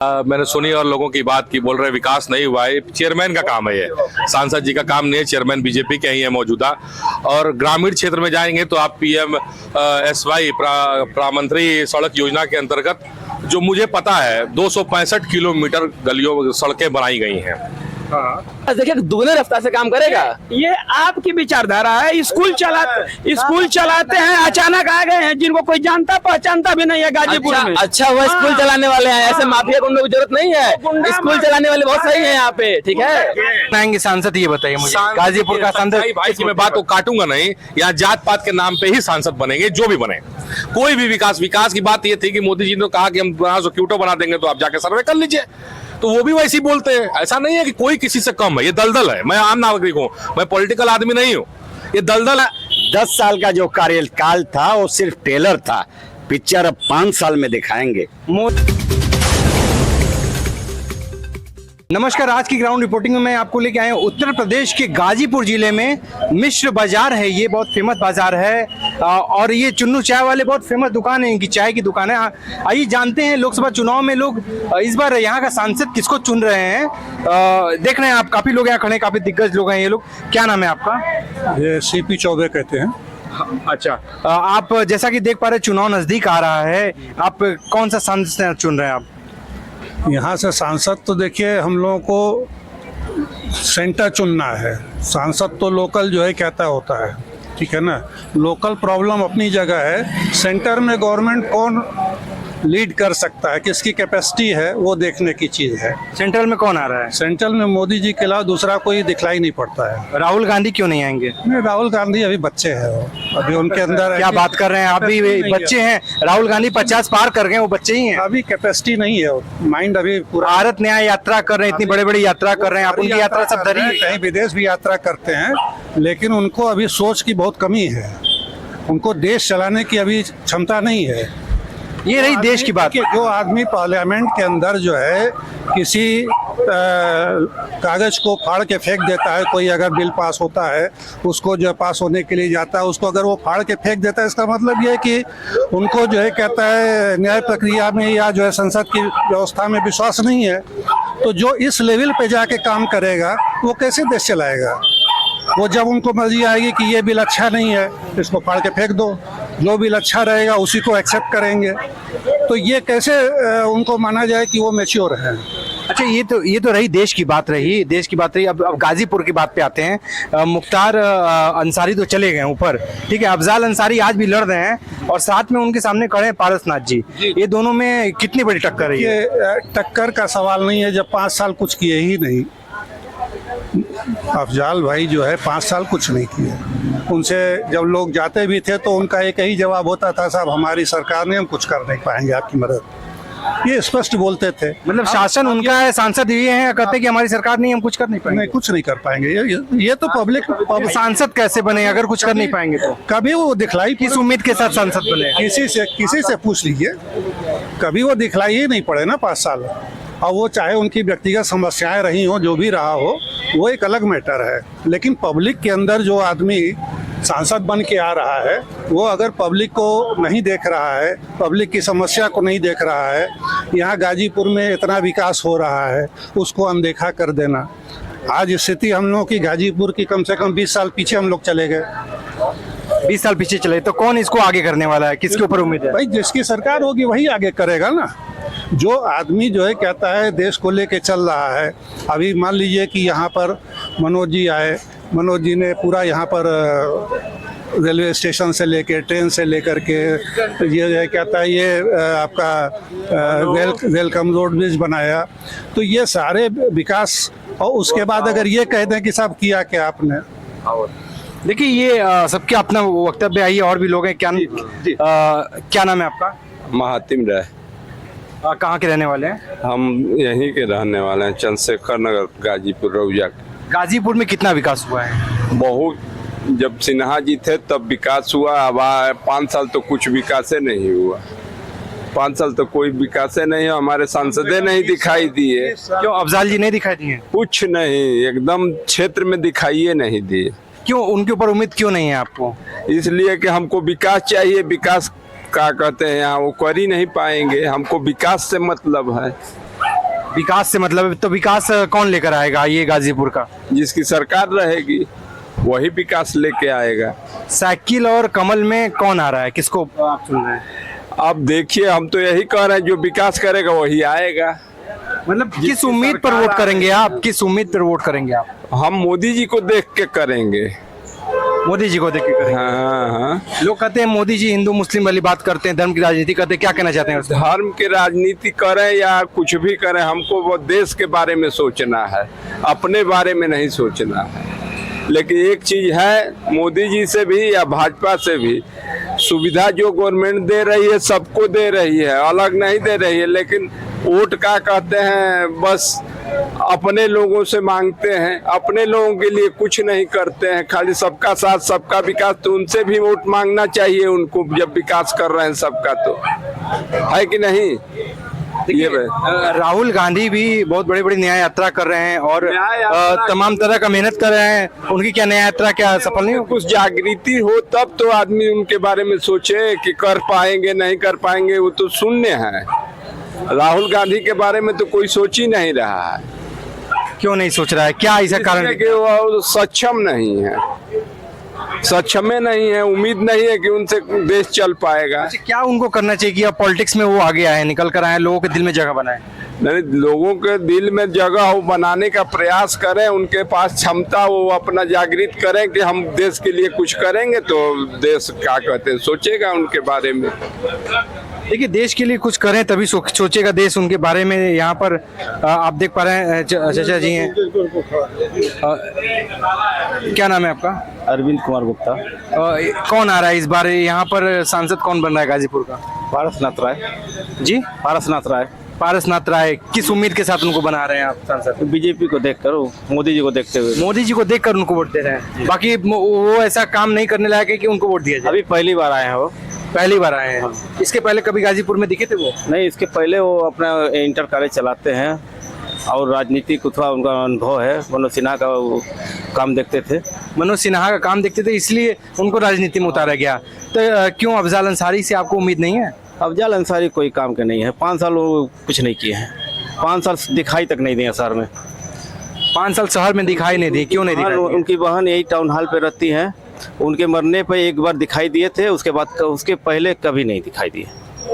मैंने सुनी और लोगों की बात की, बोल रहे विकास नहीं हुआ है। चेयरमैन का काम है, ये सांसद जी का काम नहीं है। चेयरमैन बीजेपी के ही है मौजूदा। और ग्रामीण क्षेत्र में जाएंगे तो आप PMSY प्रधानमंत्री सड़क योजना के अंतर्गत, जो मुझे पता है, 265 किलोमीटर गलियों सड़कें बनाई गई हैं। देखिए दुगने रफ्तार से काम करेगा। ये आपकी विचारधारा है। स्कूल चलाते हैं, अचानक आ गए हैं जिनको कोई जानता पहचानता भी नहीं है गाजीपुर में। अच्छा वो स्कूल चलाने वाले हैं, ऐसे माफिया गुंडों की जरूरत नहीं है। स्कूल चलाने वाले बहुत सही है यहाँ पे, ठीक है। बनाएंगे सांसद, ये बताइए मुझे। गाजीपुर का सांसद भाई की मैं बात को काटूंगा नहीं। यहाँ जात पात के नाम पे ही सांसद बनेंगे, जो भी बने। कोई भी विकास की बात ये थी कि मोदी जी ने कहा कि हम क्यूटो बना देंगे, तो आप जाके सर्वे कर लीजिए। तो वो भी वैसे ही बोलते हैं। ऐसा नहीं है कि कोई किसी से कम है, ये दलदल है। मैं आम नागरिक हूँ, मैं पॉलिटिकल आदमी नहीं हूँ, ये दलदल है। 10 साल का जो कार्यकाल था वो सिर्फ ट्रेलर था। पिक्चर अब 5 साल में दिखाएंगे। नमस्कार, आज की ग्राउंड रिपोर्टिंग में मैं आपको लेके आया हूँ उत्तर प्रदेश के गाजीपुर जिले में मिश्र बाजार है। ये बहुत फेमस बाजार है और ये चुन्नू चाय वाले बहुत फेमस दुकान है, इनकी चाय की दुकान है। आइए जानते हैं लोकसभा चुनाव में लोग इस बार यहाँ का सांसद किसको चुन रहे हैं। देख रहे हैं आप, काफी लोग यहाँ खड़े, काफी दिग्गज लोग हैं ये लोग। क्या नाम है आपका? ये CP चौबे कहते हैं। अच्छा, आप जैसा कि देख पा रहे चुनाव नजदीक आ रहा है, आप कौन सा सांसद चुन रहे हैं आप? यहाँ से सांसद तो देखिए, हम लोगों को सेंटर चुनना है। सांसद तो लोकल जो है कहता होता है, ठीक है ना। लोकल प्रॉब्लम अपनी जगह है, सेंटर में गवर्नमेंट कौन लीड कर सकता है, किसकी कैपेसिटी है, वो देखने की चीज है। सेंट्रल में कौन आ रहा है? सेंट्रल में मोदी जी के अलावा दूसरा कोई दिखलाई नहीं पड़ता है। राहुल गांधी क्यों नहीं आएंगे? नहीं, राहुल गांधी अभी बच्चे हैं, अभी उनके अंदर क्या बात कर रहे हैं? अभी बच्चे हैं। राहुल गांधी 50 पार कर गए, वो बच्चे ही हैं। अभी कैपेसिटी नहीं है, माइंड अभी पूरा। भारत न्याय यात्रा कर रहे हैं, इतनी बड़ी बड़ी यात्रा कर रहे हैं, आप उनकी यात्रा सब धरी है। कहीं विदेश भी यात्रा करते हैं, लेकिन उनको अभी सोच की बहुत कमी है। उनको देश चलाने की अभी क्षमता नहीं है। ये रही देश की बात। जो आदमी पार्लियामेंट के अंदर जो है किसी कागज को फाड़ के फेंक देता है, कोई अगर बिल पास होता है उसको जो पास होने के लिए जाता है, उसको अगर वो फाड़ के फेंक देता है, इसका मतलब ये है कि उनको जो है कहता है न्याय प्रक्रिया में या जो है संसद की व्यवस्था में विश्वास नहीं है। तो जो इस लेवल पे जाके काम करेगा वो कैसे देश चलाएगा? वो जब उनको मर्जी आएगी कि ये बिल अच्छा नहीं है, इसको फाड़ के फेंक दो, जो बिल अच्छा रहेगा उसी को एक्सेप्ट करेंगे। तो ये कैसे उनको माना जाए कि वो मैच्योर है? अच्छा, ये तो रही देश की बात रही, देश की बात रही। अब गाजीपुर की बात पे आते हैं। मुख्तार अंसारी तो चले गए ऊपर, ठीक है। अफजाल अंसारी आज भी लड़ रहे हैं और साथ में उनके सामने खड़े हैं पारसनाथ जी। ये दोनों में कितनी बड़ी टक्कर है? ये टक्कर का सवाल नहीं है जब 5 साल कुछ किए ही नहीं। अफजाल भाई जो है 5 साल कुछ नहीं किए। उनसे जब लोग जाते भी थे तो उनका एक ही जवाब होता था, साहब हमारी सरकार ने, हम कुछ कर नहीं पाएंगे आपकी मदद। ये स्पष्ट बोलते थे। मतलब शासन उनका है, सांसद ये हैं, कहते हैं कि हमारी सरकार नहीं, हम कुछ कर नहीं पाएंगे। नहीं, कुछ नहीं कर पाएंगे। ये तो पब्लिक सांसद कैसे बने अगर कुछ कर नहीं पाएंगे? तो कभी वो दिखलाई, किस उम्मीद के साथ सांसद बने? किसी से पूछ लीजिए, कभी वो दिखलाई ही नहीं पड़े ना 5 साल। और वो चाहे उनकी व्यक्तिगत समस्याएं रही हो, जो भी रहा हो, वो एक अलग मैटर है। लेकिन पब्लिक के अंदर जो आदमी सांसद बन के आ रहा है, वो अगर पब्लिक को नहीं देख रहा है, पब्लिक की समस्या को नहीं देख रहा है, यहाँ गाजीपुर में इतना विकास हो रहा है, उसको अनदेखा कर देना। आज स्थिति हम लोगों की गाजीपुर की कम से कम 20 साल पीछे हम लोग चले गए। 20 साल पीछे चले तो कौन इसको आगे करने वाला है? किसके ऊपर उम्मीद है? भाई जिसकी सरकार होगी वही आगे करेगा ना। जो आदमी जो है कहता है देश को लेके चल रहा है। अभी मान लीजिए कि यहाँ पर मनोज जी आए, मनोज जी ने पूरा यहाँ पर रेलवे स्टेशन से लेके, ट्रेन से लेकर के, ये कहता है ये आपका वेलकम रोड ब्रिज बनाया। तो ये सारे विकास, और उसके बाद अगर ये कह दें कि साहब किया क्या आपने। देखिए ये सबके अपना वक्तव्य है, और भी लोग हैं। क्या नाम है आपका? महातिम राय। कहाँ के रहने वाले हैं? हम यहीं के रहने वाले हैं, चंद्रशेखर नगर, गाजीपुर रौजा। गाजीपुर में कितना विकास हुआ है? बहुत। जब सिन्हा जी थे तब विकास हुआ। अब 5 साल तो कुछ विकास नहीं हुआ। 5 साल तो कोई विकास नहीं है। हमारे सांसदे नहीं दिखाई दिए। क्यों अफजाल जी नहीं दिखाई दिए? कुछ नहीं, एकदम क्षेत्र में दिखाइए नहीं दिए। क्यों, उनके ऊपर उम्मीद क्यों नहीं है आपको? इसलिए कि हमको विकास चाहिए। विकास क्या कहते हैं यहाँ, वो कर ही नहीं पाएंगे। हमको विकास से मतलब है। विकास से मतलब तो विकास कौन लेकर आएगा ये गाजीपुर का? जिसकी सरकार रहेगी वही विकास लेके आएगा। साइकिल और कमल में कौन आ रहा है, किसको आप चुन रहे हैं? अब देखिए, हम तो यही कह रहे हैं जो विकास करेगा वही आएगा। मतलब किस उम्मीद पर वोट करेंगे आप, किस उम्मीद पर वोट करेंगे आप? हम मोदी जी को देख के करेंगे। मोदी जी को देख के करेंगे। हाँ। लोग कहते हैं मोदी जी हिंदू मुस्लिम वाली बात करते हैं, धर्म की राजनीति करते हैं, क्या कहना चाहते हैं उसमें? धर्म की राजनीति करें या कुछ भी करें, हमको वो देश के बारे में सोचना है, अपने बारे में नहीं सोचना है। लेकिन एक चीज है, मोदी जी से भी या भाजपा से भी सुविधा जो गवर्नमेंट दे रही है सबको दे रही है, अलग नहीं दे रही है। लेकिन वोट का कहते हैं, बस अपने लोगों से मांगते हैं, अपने लोगों के लिए कुछ नहीं करते हैं, खाली सबका साथ सबका विकास। तो उनसे भी वोट मांगना चाहिए उनको, जब विकास कर रहे हैं सबका, तो है कि नहीं? ये राहुल गांधी भी बहुत बड़ी बड़ी न्याय यात्रा कर रहे हैं और तमाम तरह का मेहनत कर रहे हैं, उनकी क्या न्याय यात्रा क्या सफल नहीं हो? कुछ जागृति हो तब तो आदमी उनके बारे में सोचे कि कर पाएंगे नहीं कर पाएंगे, वो तो शून्य है। राहुल गांधी के बारे में तो कोई सोच ही नहीं रहा है। क्यों नहीं सोच रहा है, क्या ऐसा कारण है? कि वो सक्षम नहीं है, सक्षम नहीं है, उम्मीद नहीं है कि उनसे देश चल पाएगा। अच्छा, क्या उनको करना चाहिए कि अब पॉलिटिक्स में वो आगे आए, निकल कर आए, लोगों के दिल में जगह बनाए? नहीं, लोगों के दिल में जगह हो बनाने का प्रयास करें, उनके पास क्षमता, वो अपना जागृत करें कि हम देश के लिए कुछ करेंगे, तो देश क्या कहते हैं सोचेगा उनके बारे में। देखिए, देश के लिए कुछ करें तभी सोचेगा देश उनके बारे में। यहाँ पर आप देख पा रहे हैं चाचा जी हैं, क्या नाम है आपका? अरविंद कुमार गुप्ता। कौन आ रहा है इस बार यहाँ पर, सांसद कौन बन रहा है गाजीपुर का? पारसनाथ राय जी, पारसनाथ राय। पारसनाथ राय। किस उम्मीद के साथ उनको बना रहे हैं आप सांसद? बीजेपी को देखकर, मोदी जी को देखते हुए। मोदी जी को देखकर उनको वोट दे रहे हैं। बाकी वो ऐसा काम नहीं करने लायक है कि उनको वोट दिया जाए? अभी पहली बार आए हैं वो। पहली बार आए हैं। इसके पहले कभी गाजीपुर में दिखे थे वो? नहीं, इसके पहले वो अपना इंटर कॉलेज चलाते हैं और राजनीति को थोड़ा उनका अनुभव है। मनोज सिन्हा का वो काम देखते थे। मनोज सिन्हा का काम देखते थे, इसलिए उनको राजनीति में उतारा गया। तो क्यों अफजाल अंसारी से आपको उम्मीद नहीं है? अफजाल अंसारी कोई काम के नहीं है। 5 साल वो कुछ नहीं किए हैं। 5 साल दिखाई तक नहीं दिए शहर में। 5 साल शहर में दिखाई नहीं दिए, क्यों नहीं दिखाई? उनकी बहन यही टाउन हॉल पे रहती है। उनके मरने पे एक बार दिखाई दिए थे, उसके बाद उसके पहले कभी नहीं दिखाई दिए।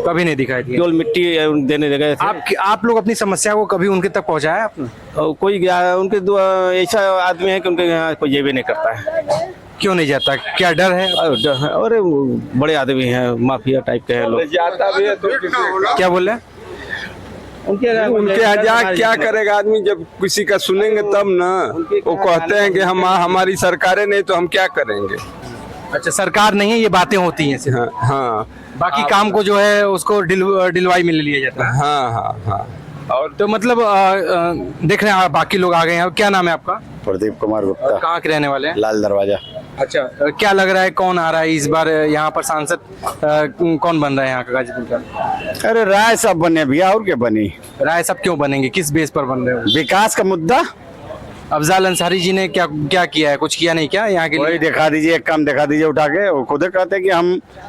कभी नहीं दिखाई दिए। केवल मिट्टी देने गए थे। आप लोग अपनी समस्या को कभी उनके तक पहुंचाया आपने? कोई गया उनके ऐसा आदमी है कि उनके यहाँ कोई ये भी नहीं करता है। क्यों नहीं जाता, क्या डर है? अरे बड़े आदमी हैं, माफिया टाइप के हैं लोग। जाता भी है तो क्या बोल रहे हैं? उनके यहाँ क्या करेगा आदमी, जब किसी का सुनेंगे तब ना। वो कहते हैं कि हमारी सरकारें नहीं तो हम क्या करेंगे। अच्छा, सरकार नहीं है, ये बातें होती हैं सिर्फ। हाँ, बाकी काम को जो है उसको डिलवाई में ले लिया जाता है। हाँ हाँ हाँ। और तो मतलब देख रहे हैं बाकी लोग आ गए हैं। क्या नाम है आपका? प्रदीप कुमार गुप्ता। कहाँ के रहने वाले हैं? लाल दरवाजा। अच्छा, क्या लग रहा है कौन आ रहा है इस बार यहाँ पर सांसद? कौन बन रहा है यहाँ का गाजीपुर का? अरे राय सब बने भैया, और क्या बनी? राय सब क्यों बनेंगे, किस बेस पर बन रहे हो? विकास का मुद्दा। अफजाल अंसारी जी ने क्या किया है? कुछ किया नहीं क्या यहाँ के लिए? वही दिखा दीजिए, एक काम दिखा दीजिए उठा के। वो खुद कहते हैं कि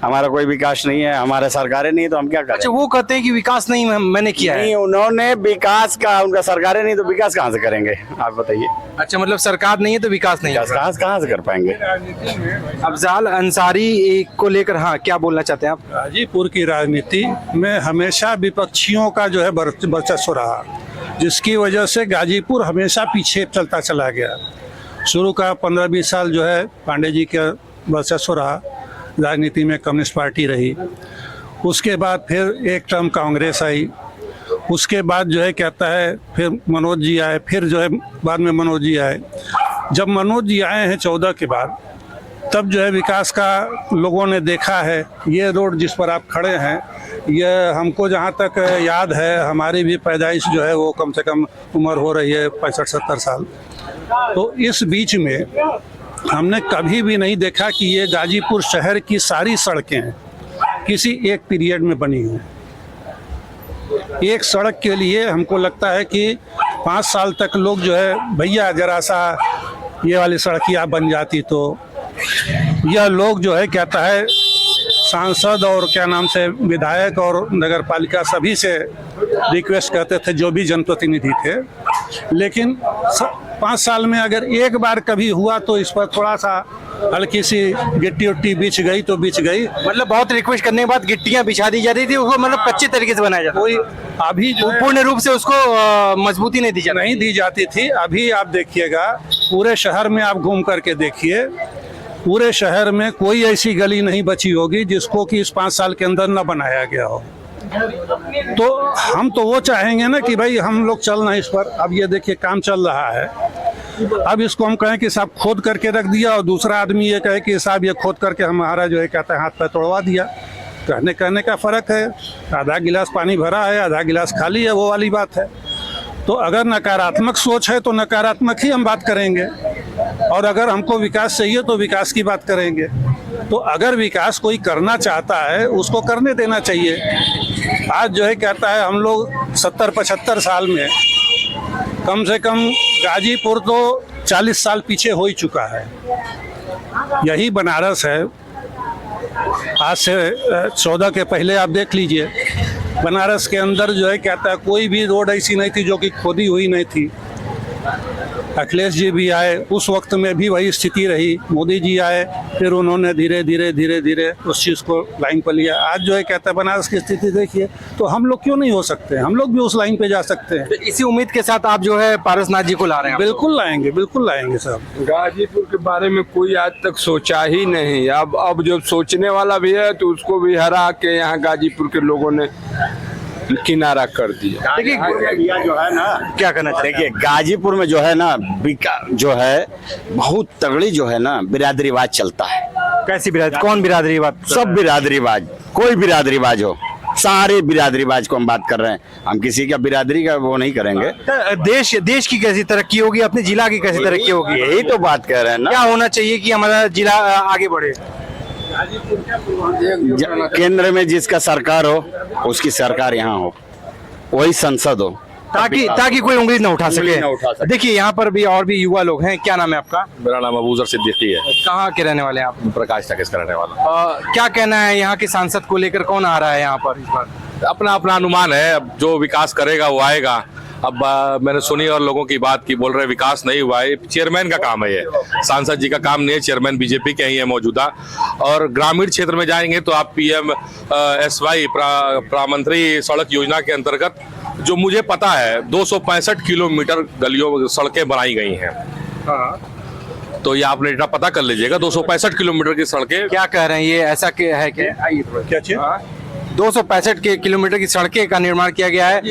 हमारा कोई विकास नहीं है, हमारे सरकारें नहीं, तो हम क्या करें? अच्छा, वो कहते हैं कि विकास नहीं मैंने किया है। नहीं, उन्होंने विकास का, उनका सरकारें नहीं तो विकास कहाँ से करेंगे आप बताइए? अच्छा, मतलब सरकार नहीं है तो विकास नहीं है। विकास कहाँ से कर पाएंगे? अफजाल अंसारी को लेकर हाँ क्या बोलना चाहते हैं आप? गाजीपुर की राजनीति में हमेशा विपक्षियों का जो है वर्चस्व रहा, जिसकी वजह से गाजीपुर हमेशा पीछे चलता चला गया। शुरू का 15-20 साल जो है पांडे जी का वर्चस्व रहा, राजनीति में कम्युनिस्ट पार्टी रही। उसके बाद फिर एक टर्म कांग्रेस आई, उसके बाद जो है कहता है फिर मनोज जी आए, फिर जो है बाद में मनोज जी आए। जब मनोज जी आए हैं 14 के बाद, तब जो है विकास का लोगों ने देखा है। ये रोड जिस पर आप खड़े हैं, ये हमको जहाँ तक याद है, हमारी भी पैदाइश जो है वो कम से कम उम्र हो रही है 65-70 साल। तो इस बीच में हमने कभी भी नहीं देखा कि ये गाजीपुर शहर की सारी सड़कें किसी एक पीरियड में बनी हुई। एक सड़क के लिए हमको लगता है कि 5 साल तक लोग जो है, भैया जरा सा ये वाली सड़कियाँ बन जाती तो। यह लोग जो है कहता है सांसद और क्या नाम से विधायक और नगर पालिका सभी से रिक्वेस्ट करते थे जो भी जनप्रतिनिधि थे, लेकिन 5 साल में अगर एक बार कभी हुआ तो इस पर थोड़ा सा हल्की सी गिट्टी उट्टी बिछ गई तो बिछ गई। मतलब बहुत रिक्वेस्ट करने के बाद गिट्टियां बिछा दी जा रही थी, उसको मतलब कच्चे तरीके से बनाया जाता, कोई अभी जो है पूर्ण रूप से उसको मजबूती नहीं दी जाती। नहीं दी जाती थी। अभी आप देखिएगा पूरे शहर में आप घूम करके देखिए, पूरे शहर में कोई ऐसी गली नहीं बची होगी जिसको कि इस 5 साल के अंदर न बनाया गया हो। तो हम तो वो चाहेंगे ना कि भाई हम लोग चलना इस पर। अब ये देखिए काम चल रहा है, अब इसको हम कहें कि साहब खोद करके रख दिया और दूसरा आदमी ये कहे कि साहब ये खोद करके हमारा जो है कहता है हाथ पैर तोड़वा दिया। कहने का फर्क है, आधा गिलास पानी भरा है आधा गिलास खाली है, वो वाली बात है। तो अगर नकारात्मक सोच है तो नकारात्मक ही हम बात करेंगे, और अगर हमको विकास चाहिए तो विकास की बात करेंगे। तो अगर विकास कोई करना चाहता है उसको करने देना चाहिए। आज जो है कहता है हम लोग 70-75 साल में कम से कम गाजीपुर तो 40 साल पीछे हो ही चुका है। यही बनारस है, आज से 14 के पहले आप देख लीजिए बनारस के अंदर जो है कहता है कोई भी रोड ऐसी नहीं थी जो कि खोदी हुई नहीं थी। अखिलेश जी भी आए, उस वक्त में भी वही स्थिति रही। मोदी जी आए, फिर उन्होंने धीरे धीरे उस चीज़ को लाइन पर लिया। आज जो है कहता है बनारस की स्थिति देखिए, तो हम लोग क्यों नहीं हो सकते? हम लोग भी उस लाइन पे जा सकते हैं। तो इसी उम्मीद के साथ आप जो है पारसनाथ जी को ला रहे हैं? बिल्कुल लाएंगे साहब। गाजीपुर के बारे में कोई आज तक सोचा ही नहीं। अब जो सोचने वाला भी है तो उसको भी हरा के यहाँ गाजीपुर के लोगों ने किनारा कर दिया। देखिए जो है ना, क्या करना चाहिए? देखिए गाजीपुर में जो है ना जो है बहुत तगड़ी जो है ना बिरादरीवाज चलता है। कैसी बिरादरी? कौन बिरादरी बात? सब बिरादरीवाज, कोई बिरादरीवाज हो, सारे बिरादरीवाज को हम बात कर रहे हैं। हम किसी का बिरादरी का वो नहीं करेंगे। देश की कैसी तरक्की होगी, अपने जिला की कैसी तरक्की होगी? यही तो बात कह रहे हैं ना। क्या होना चाहिए कि हमारा जिला आगे बढ़े? केंद्र में जिसका सरकार हो उसकी सरकार यहाँ हो, वही संसद हो, ताकि कोई उंगली न उठा उंगली न उठा सके। सके। देखिए यहाँ पर भी और भी युवा लोग हैं। क्या नाम है आपका? मेरा नाम अबूजर सिद्दीकी है। कहाँ के रहने वाले हैं आप? प्रकाश टैक्स का रहने वाला। क्या कहना है यहाँ के सांसद को लेकर? कौन आ रहा है यहाँ पर इस बार? अपना अपना अनुमान है, अब जो विकास करेगा वो आएगा। अब मैंने सुनी और लोगों की बात की, बोल रहे विकास नहीं हुआ है। चेयरमैन का काम है, ये सांसद जी का काम नहीं है। चेयरमैन बीजेपी के ही है मौजूदा। और ग्रामीण क्षेत्र में जाएंगे तो आप PMSY प्रधानमंत्री सड़क योजना के अंतर्गत जो मुझे पता है 265 किलोमीटर गलियों सड़कें बनाई गई हैं। तो ये आपने डेटा पता कर लीजिएगा। 265 किलोमीटर की सड़कें। क्या कह रहे हैं ये? ऐसा है क्या? क्या चीज? 265 किलोमीटर की सड़कें का निर्माण किया गया है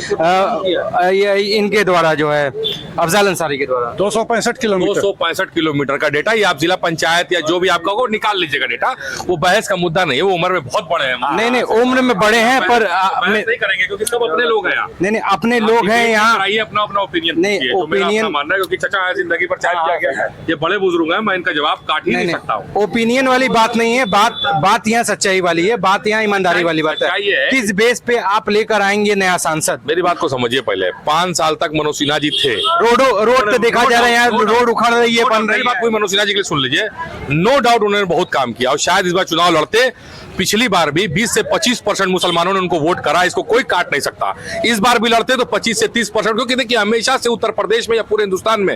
ये इनके द्वारा, जो है अफजल अंसारी के द्वारा। 265 किलोमीटर 265 किलोमीटर का डेटा, ये आप जिला पंचायत या जो भी आपका हो निकाल लीजिएगा डेटा। वो बहस का मुद्दा नहीं है, वो उम्र में बहुत बड़े हैं। नहीं उम्र में बड़े हैं, पर बहस नहीं करेंगे क्योंकि सब अपने लोग हैं यहाँ। नहीं अपने लोग हैं यहाँ। अपना अपना ओपिनियन नहीं, ओपिनियन मानना है क्योंकि चचा जिंदगी पर चाय किया गया। ये बड़े बुजुर्ग हैं, मैं इनका जवाब काट ही नहीं सकता हूँ। ओपिनियन वाली बात नहीं है, बात यहाँ सच्चाई वाली है, बात यहाँ ईमानदारी वाली बात है। किस बेस पे आप लेकर आएंगे नया सांसद? मेरी बात को समझिए पहले। 5 साल तक मनोज सिन्हा जी थे। रोड पे देखा जा रहा है, रोड उखड़ रही है, बन रही है। कोई मनोज सिन्हा जी के लिए सुन लीजिए। नो डाउट उन्होंने बहुत काम किया और शायद इस बार चुनाव लड़ते। पिछली बार भी 20 से 25% मुसलमानों ने उनको वोट करा, इसको कोई काट नहीं सकता। इस बार भी लड़ते तो 25 से 30%, क्योंकि देखिए हमेशा से उत्तर प्रदेश में या पूरे हिंदुस्तान में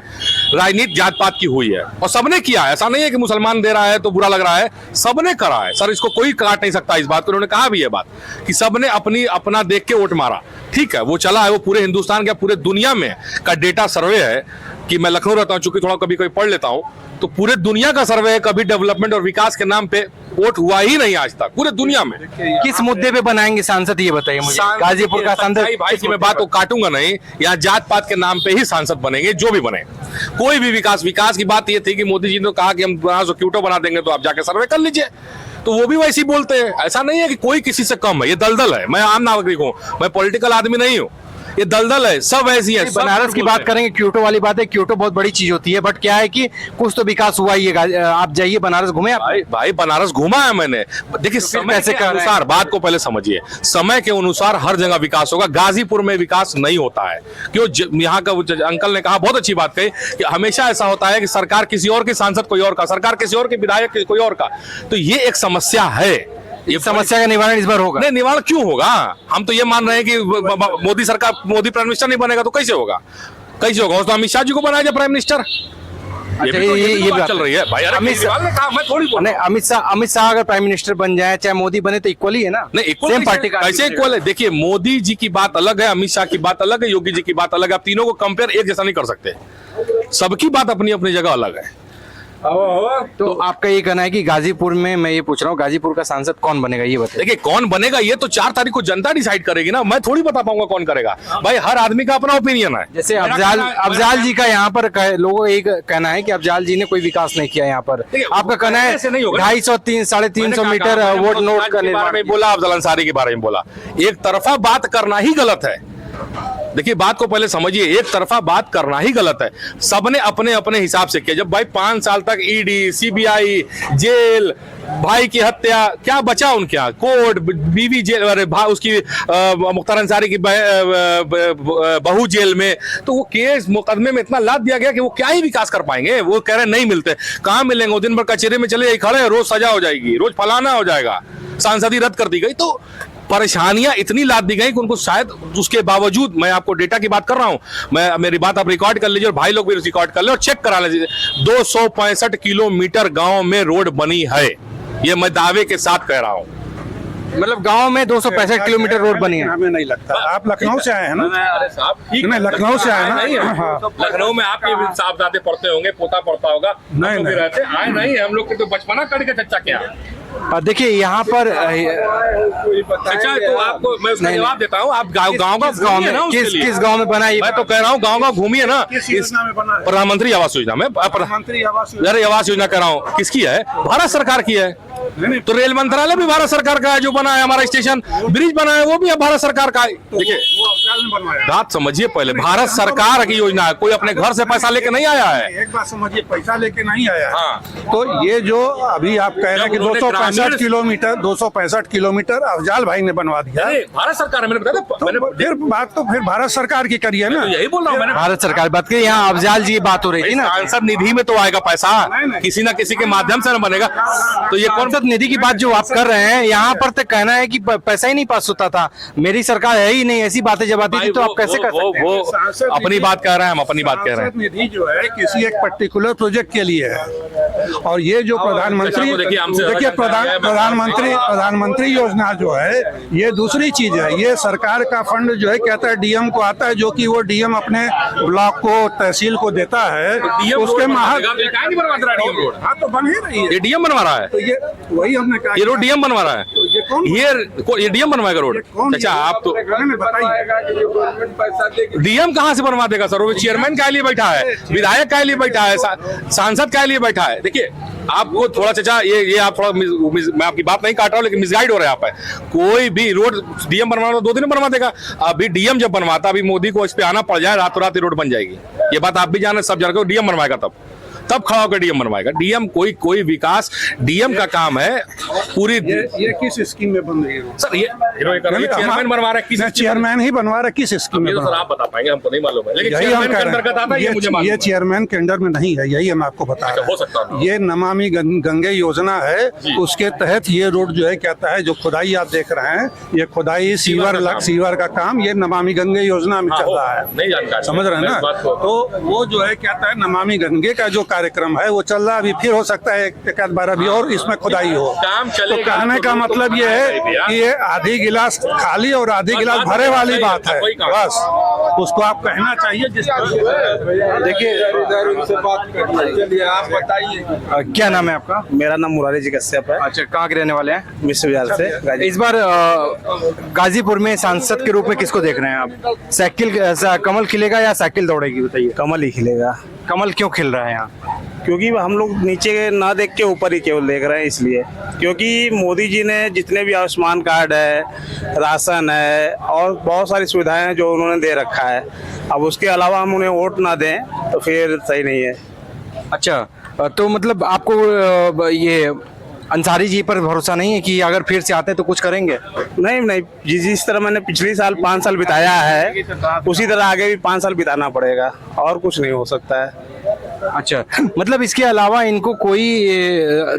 राजनीति जात पात की हुई है और सबने किया है। ऐसा नहीं है कि मुसलमान दे रहा है तो बुरा लग रहा है, सबने करा है सर, इसको कोई काट नहीं सकता। इस बात को उन्होंने कहा भी है बात कि सबने अपना देख के वोट मारा। ठीक है, वो चला है, वो पूरे हिंदुस्तान का पूरे दुनिया में का डेटा सर्वे है कि मैं लखनऊ रहता हूँ, चूंकि थोड़ा कभी कभी पढ़ लेता हूँ, तो पूरे दुनिया का सर्वे है। कभी डेवलपमेंट और विकास के नाम पे वोट हुआ ही नहीं आज तक पूरे दुनिया में। किस मुद्दे पे बनाएंगे सांसद, ये बताइए मुझे। गाजीपुर का सांसद भाई की मैं बात को काटूंगा नहीं, यहाँ जात पात के नाम पे ही सांसद बनेंगे, जो भी बने। कोई भी विकास की बात ये थी कि मोदी जी ने कहा कि हम क्यूटो बना देंगे, तो आप जाके सर्वे कर लीजिए। तो वो भी वैसे ही बोलते हैं। ऐसा नहीं है कि कोई किसी से कम है, ये दलदल है। मैं आम नागरिक हूँ, मैं पॉलिटिकल आदमी नहीं हूँ, ये दलदल है, सब ऐसी है। बनारस की बात करेंगे, क्यूटो वाली बात है, क्यूटो बहुत बड़ी चीज होती है, बट क्या है कि कुछ तो विकास हुआ ही है। आप जाइए बनारस, घूमे आप? भाई बनारस घूमा है मैंने। देखिए समय के अनुसार, बात को पहले समझिए, समय के अनुसार हर जगह विकास होगा। गाजीपुर में विकास नहीं होता है क्यों? यहाँ का अंकल ने कहा, बहुत अच्छी बात कही कि हमेशा ऐसा होता है कि सरकार किसी और की, सांसद कोई और का, सरकार किसी और के, विधायक कोई और का। तो ये एक समस्या है ये समस्या का निवारण इस बार होगा? नहीं, निवारण क्यों होगा? हम तो ये मान रहे हैं कि मोदी सरकार, मोदी प्राइम मिनिस्टर नहीं बनेगा तो कैसे होगा? कैसे होगा? तो अमित शाह जी को बनाया जाए प्राइम मिनिस्टर। ये बात चल रही है भाई। अमित शाह ने कहा, मैं थोड़ी बोल रहा हूं। अमित शाह अगर प्राइम मिनिस्टर बन जाए चाहे मोदी बने तो इक्वल ही है ना? नहीं, इक्वल सेम पार्टी का ऐसे इक्वल है। देखिए, मोदी जी की बात अलग है, अमित शाह की बात अलग है, योगी जी की बात अलग है। आप तीनों को कंपेयर एक जैसा नहीं कर सकते। सबकी बात अपनी अपनी जगह अलग है। तो आपका ये कहना है कि गाजीपुर में, मैं ये पूछ रहा हूँ, गाजीपुर का सांसद कौन बनेगा ये बताइए। देखिए, कौन बनेगा ये तो 4 तारीख को जनता डिसाइड करेगी ना। मैं थोड़ी बता पाऊंगा कौन करेगा भाई। हर आदमी का अपना ओपिनियन है। जैसे अफजाल जी का यहाँ पर लोगों का एक कहना है कि अफजाल जी ने कोई विकास नहीं किया यहाँ पर। आपका कहना है 250, 350 मीटर वोट नोट का निर्माण बोला, अफजल अंसारी के बारे में बोला। एक तरफा बात करना ही गलत है। देखिए, बात को पहले समझिए, एक तरफा बात करना ही गलत है। सबने अपने अपने हिसाब से किया। जब भाई 5 साल तक ईडी, सीबीआई, जेल, भाई की हत्या, क्या बचा उनके यहाँ? कोर्ट, बीवी जेल, अरे उसकी मुख्तार अंसारी की बहू जेल में। तो वो केस मुकदमे में इतना लाद दिया गया कि वो क्या ही विकास कर पाएंगे? वो कह रहे नहीं मिलते। कहाँ मिलेंगे? वो दिन भर कचहरी में चले खड़े, रोज सजा हो जाएगी, रोज फलाना हो जाएगा, सांसदी रद्द कर दी गई। तो परेशानियां इतनी लाद दी गई कि उनको शायद उसके बावजूद, मैं आपको डेटा की बात कर रहा हूं, मेरी बात आप रिकॉर्ड कर लीजिए और भाई लोग भी रिकॉर्ड कर ले और चेक करा लीजिए। 265 किलोमीटर गांव में रोड बनी है। ये मैं दावे के साथ कह रहा हूं। मतलब गांव में 265 किलोमीटर रोड बनी है। हमें नहीं लगता। आप लखनऊ से आए हैं ना? अरे साहब, नहीं, लखनऊ से आए ना? हाँ। लखनऊ में आपके साहबजादे पढ़ते होंगे, पोता पढ़ता होगा। नहीं, रहते आए नहीं, हम लोग के तो बचपना कट के चच्चा क्या। देखिए यहाँ पर अच्छा, तो आपको मैं उसका जवाब देता हूँ। आप गांव में किस गांव में बना? मैं तो कह रहा हूँ गांव घूमिए ना। प्रधानमंत्री आवास योजना में, अरे आवास योजना कह रहा हूँ, किसकी है? भारत सरकार की है। तो रेल मंत्रालय भी भारत सरकार का है। जो बना है हमारा स्टेशन ब्रिज बना है वो भी भारत सरकार का है। देखिए, बात समझिए पहले, भारत सरकार की योजना है। कोई अपने घर से पैसा लेके नहीं आया है। एक बात समझिए, पैसा लेके नहीं आया है। हाँ। तो ये जो अभी आप कह रहे हैं कि 265 किलोमीटर अफजाल भाई ने बनवा दिया। भारत सरकार, मैंने बताया फिर बात तो फिर भारत सरकार की करिए ना। यही बोल रहा हूँ मैंने। भारत सरकार बात करिए, यहाँ अफजाल जी बात हो रही थी ना। सांसद निधि में तो आएगा पैसा, किसी ना किसी के माध्यम से न बनेगा। तो ये कौन सांसद निधि की बात जो आप कर रहे हैं, यहाँ पर तो कहना है कि पैसा ही नहीं पास होता था, मेरी सरकार है ही नहीं, ऐसी बातें जब आती थी तो आप कैसे कर सकते हैं? वो अपनी बात कह रहे हैं, हम अपनी बात कह रहे हैं। निधि जो है किसी एक पर्टिकुलर प्रोजेक्ट के लिए है। और ये जो प्रधानमंत्री, देखिए प्रधानमंत्री योजना जो है ये दूसरी चीज है। ये सरकार का फंड जो है कहता है डीएम को आता है, जो कि वो डीएम अपने ब्लॉक को, तहसील को देता है। उसके हाँ तो बन ही रही है। ये डीएम बनवा रहा है। तो ये वही हमने कहा, ये रोड डीएम बनवा रहा है। ये डीएम बनवाएगा रोड? अच्छा, आप तो डीएम कहाँ से बनवा देगा सर? वो चेयरमैन के लिए बैठा है, विधायक के लिए बैठा है, सांसद के लिए बैठा है। देखिए, आपको थोड़ा चाचा ये आप थोड़ा, मैं आपकी बात नहीं काट रहा हूँ लेकिन मिसगाइड हो रहा है आप। कोई भी रोड डीएम बनवाना तो 2 दिन में बनवा देगा। अभी डीएम जब बनवाता, अभी मोदी को इस पे आना पड़ जाए, रातों रात रोड बन जाएगी। ये बात आप भी जाने, सब जान के डीएम बनवाएगा, तब खड़ा होकर डीएम बनवाएगा। डीएम कोई विकास, डीएम का काम है पूरी। ये किस स्कीम में बन रही है सर? ये चेयरमैन बनवा रहा है, चेयरमैन ही बनवा रहा है, किस स्कीम में? सर आप बता पाएंगे, हमको नहीं मालूम है। लेकिन चेयरमैन के अंतर्गत आता है, ये मुझे मालूम है। ये चेयरमैन के अंडर में नहीं है, यही हम आपको बता रहे हैं। हो सकता है। ये नमामि गंगे योजना है, उसके तहत ये रोड जो है कहता है, जो खुदाई आप देख रहे हैं, ये खुदाई सीवर का काम ये नमामि गंगे योजना में चल रहा है। नहीं जानकारी, समझ रहे हैं ना? तो वो जो है कहता है नमामि गंगे का जो कार्यक्रम है वो चल रहा है। अभी फिर हो सकता है एक आध बार अभी और इसमें खुदाई हो। तो कहने का मतलब ये है कि ये आधी गिलास खाली और आधी गिलास भरे वाली बात है, बस उसको आप कहना चाहिए। देखिए, आप बताइए क्या नाम है आपका? मेरा नाम मुरारी जी कश्यप है। अच्छा, कहाँ के रहने वाले हैं? मिश्र बाजार से। इस बार गाजीपुर में सांसद के रूप में किसको देख रहे हैं आप? कमल खिलेगा या साइकिल दौड़ेगी? बताइए। कमल ही खिलेगा। कमल क्यों खिल रहा है यहाँ? क्योंकि हम लोग नीचे ना देख के ऊपर ही केवल देख रहे हैं, इसलिए क्योंकि मोदी जी ने जितने भी आयुष्मान कार्ड है, राशन है और बहुत सारी सुविधाएं हैं जो उन्होंने दे रखा है। अब उसके अलावा हम उन्हें वोट ना दें तो फिर सही नहीं है। अच्छा, तो मतलब आपको ये अंसारी जी पर भरोसा नहीं है कि अगर फिर से आते तो कुछ करेंगे? नहीं, जिस तरह मैंने पिछले साल 5 साल बिताया है उसी तरह आगे भी 5 साल बिताना पड़ेगा, और कुछ नहीं हो सकता है। अच्छा, मतलब इसके अलावा इनको कोई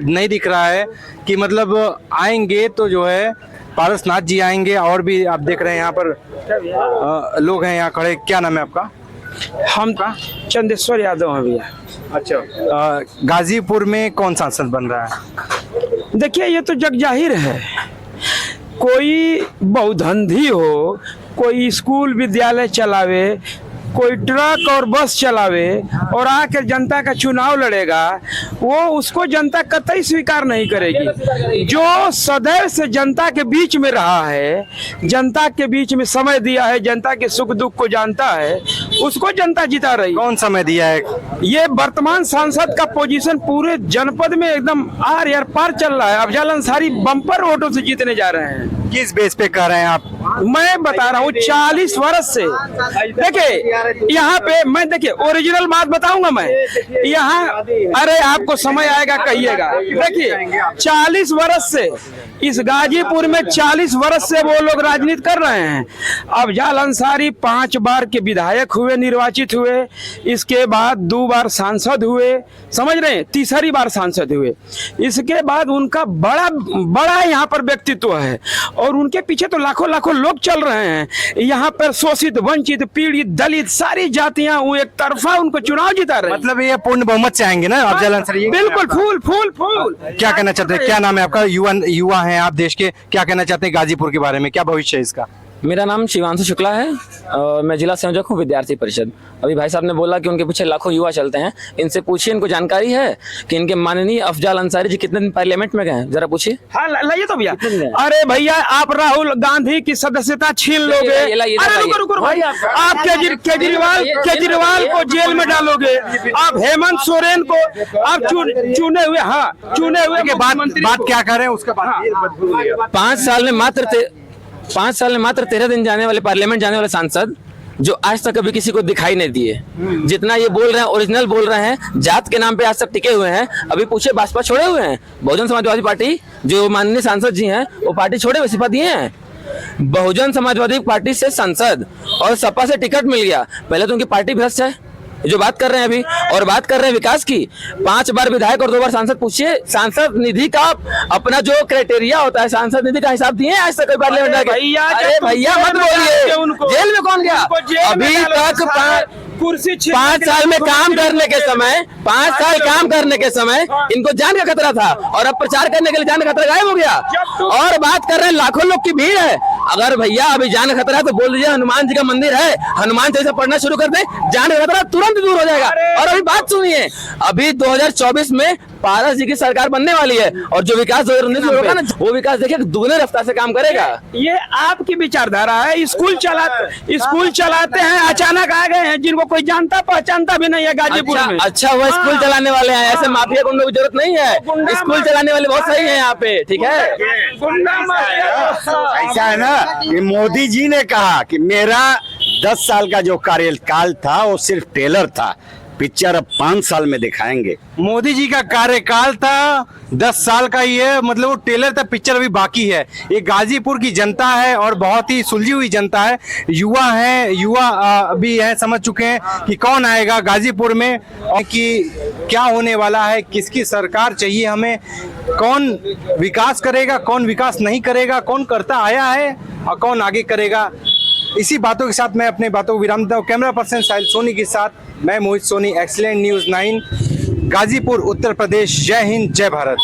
नहीं दिख रहा है कि मतलब आएंगे तो जो है पारसनाथ जी आएंगे, और भी आप देख रहे हैं यहाँ पर लोग हैं यहाँ खड़े। क्या नाम है आपका? हम चंदेश्वर यादव हैं भैया। अच्छा, गाजीपुर में कौन सांसद बन रहा है? देखिए ये तो जग जाहिर है, कोई बहुधंधी हो, कोई स्कूल विद्यालय चलावे, कोई ट्रक और बस चलावे और आकर जनता का चुनाव लड़ेगा, वो उसको जनता कतई स्वीकार नहीं करेगी। जो सदैव से जनता के बीच में रहा है, जनता के बीच में समय दिया है, जनता के सुख दुख को जानता है, उसको जनता जिता रही। कौन समय दिया है? ये वर्तमान सांसद का पोजीशन पूरे जनपद में एकदम आर यार पार चल रहा है। अफजल अंसारी बम्पर वोटों से जीतने जा रहे हैं। किस बेस पे कह रहे हैं आप? मैं बता रहा हूँ 40 वर्ष से। देखिए यहाँ पे मैं, देखिए ओरिजिनल बात बताऊंगा मैं यहाँ, अरे आपको समय आएगा कहिएगा। देखिए 40 वर्ष से इस गाजीपुर में 40 वर्ष से वो लोग राजनीति कर रहे हैं। अफजल अंसारी 5 बार के विधायक हुए, निर्वाचित हुए, इसके बाद 2 बार सांसद हुए, समझ रहे हैं, तीसरी बार सांसद हुए। इसके बाद उनका बड़ा यहाँ पर व्यक्तित्व है और उनके पीछे तो लाखों लाखों लोग चल रहे हैं। यहाँ पर शोषित, वंचित, पीड़ित, दलित सारी जातियां वो एक तरफा उनको चुनाव जिता रहे हैं। मतलब ये पूर्ण बहुमत से आएंगे ना अफजल अंसारी? बिल्कुल, फूल फूल फूल। क्या कहना चाहते हैं? क्या नाम है आपका? युवा हैं आप देश के, क्या कहना चाहते हैं गाजीपुर के बारे में? क्या भविष्य है इसका? मेरा नाम शिवांशु शुक्ला है और मैं जिला संयोजक हूँ विद्यार्थी परिषद। अभी भाई साहब ने बोला कि उनके पीछे लाखों युवा चलते हैं, इनसे पूछिए, इनको जानकारी है कि इनके माननीय अफजल अंसारी जी कितने दिन पार्लियामेंट में गए हैं, जरा पूछिए। हाँ लाइए तो भैया। अरे भैया आप राहुल गांधी की सदस्यता छीन लोगे, अरे रुको भाई, आप केजरीवाल को जेल में डालोगे, आप हेमंत सोरेन को आप चुने हुए के बात क्या कर रहे हैं उसका बात। 5 साल में मात्र 13 दिन जाने वाले पार्लियामेंट जाने वाले सांसद जो आज तक कभी किसी को दिखाई नहीं दिए, जितना ये बोल रहे हैं ओरिजिनल बोल रहे हैं, जात के नाम पे आज तक टिके हुए हैं। अभी पूछे भाजपा छोड़े हुए हैं, बहुजन समाजवादी पार्टी जो माननीय सांसद जी हैं वो पार्टी छोड़े हुए, इस्तीफा दिए हैं। बहुजन समाजवादी पार्टी से सांसद और सपा से टिकट मिल गया, पहले तो उनकी पार्टी भ्रष्ट है जो बात कर रहे हैं अभी, और बात कर रहे हैं विकास की। 5 बार विधायक और 2 बार सांसद। पूछिए सांसद निधि का अपना जो क्राइटेरिया होता है, सांसद निधि का हिसाब दिए आज तक पार्लियामेंट में? अरे भैया मत बोलिए, जेल में कौन गया अभी तक? कुर्सी 5 साल में काम करने के समय, 5 साल काम करने के समय इनको जान का खतरा था और अब प्रचार करने के लिए जान का खतरा गायब हो गया। और बात कर रहे हैं लाखों लोग की भीड़ है। अगर भैया अभी जान का खतरा है तो बोल दीजिए हनुमान जी का मंदिर है, हनुमान चालीसा पढ़ना शुरू कर दे, जान का खतरा तुरंत दूर हो जाएगा। और अभी बात सुनिए, अभी 2024 में पारस जी की सरकार बनने वाली है और जो विकास 2019 में होगा ना, वो विकास देखिए दुगने रफ्तार से काम करेगा। ये आपकी विचारधारा है। स्कूल चलाते हैं, अचानक आ गए हैं जिनको कोई जानता पहचानता भी नहीं है गाजीपुर में। अच्छा वो स्कूल चलाने वाले हैं, ऐसे माफिया गुंडों की जरूरत नहीं है। स्कूल चलाने वाले बहुत सही है यहाँ पे, ठीक है। ऐसा है ना कि मोदी जी ने कहा कि मेरा 10 साल का जो कार्यकाल था वो सिर्फ टेलर था, पिक्चर अब 5 साल में दिखाएंगे। मोदी जी का कार्यकाल था 10 साल का ही है, मतलब वो टेलर था, पिक्चर अभी बाकी है। ये गाजीपुर की जनता है और बहुत ही सुलझी हुई जनता है। युवा अभी है, समझ चुके हैं कि कौन आएगा गाजीपुर में और कि क्या होने वाला है, किसकी सरकार चाहिए हमें, कौन विकास करेगा, कौन विकास नहीं करेगा, कौन करता आया है और कौन आगे करेगा। इसी बातों के साथ मैं अपने बातों को विराम देता हूँ। कैमरा पर्सन साहिल सोनी के साथ मैं मोहित सोनी, एक्सीलेंट न्यूज़ 9 गाजीपुर उत्तर प्रदेश। जय हिंद, जय भारत।